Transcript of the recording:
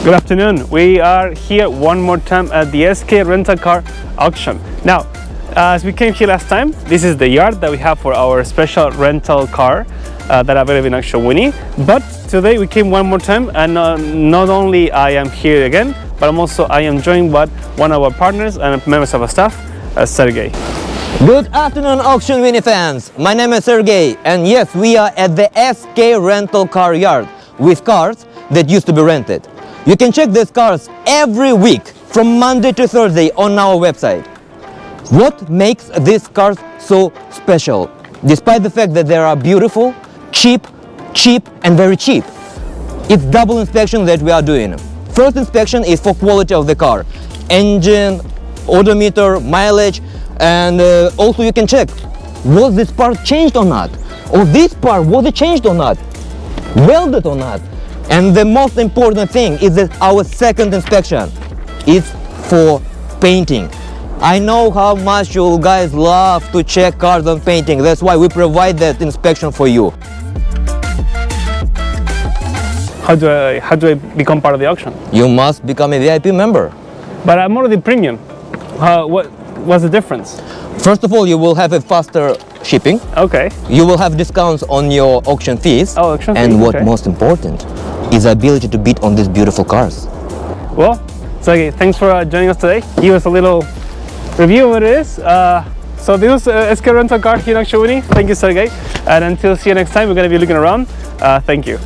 Good afternoon. We are here one more time at the SK rental car auction. Now, as we came here last time, this is the yard that we have for our special rental car that are available in Auctionwini. But today we came one more time, and not only I am here again, but I am joined by one of our partners and members of our staff, Sergey. Good afternoon, Auctionwini fans. My name is Sergey, and yes, we are at the SK rental car yard with cars that used to be rented. You can check these cars every week from Monday to Thursday on our website. What makes these cars so special? Despite the fact that they are beautiful, cheap, and very cheap. It's double inspection that we are doing. First inspection is for quality of the car. Engine, odometer, mileage, and also you can check, was this part changed or not? Or this part, was it changed or not? Welded or not? And the most important thing is that our second inspection is for painting. I know how much you guys love to check cars on painting. That's why we provide that inspection for you. How do I become part of the auction? You must become a VIP member. But I'm already premium. What's the difference? First of all, you will have a faster shipping. Okay. You will have discounts on your auction fees. Oh, auction fees. And what okay. most important is the ability to bid on these beautiful cars. Well, Sergey, thanks for joining us today. Give us a little review of what it is. So this is SK rental car here in Auctionwini. Thank you, Sergey. And until see you next time, we're going to be looking around. Thank you.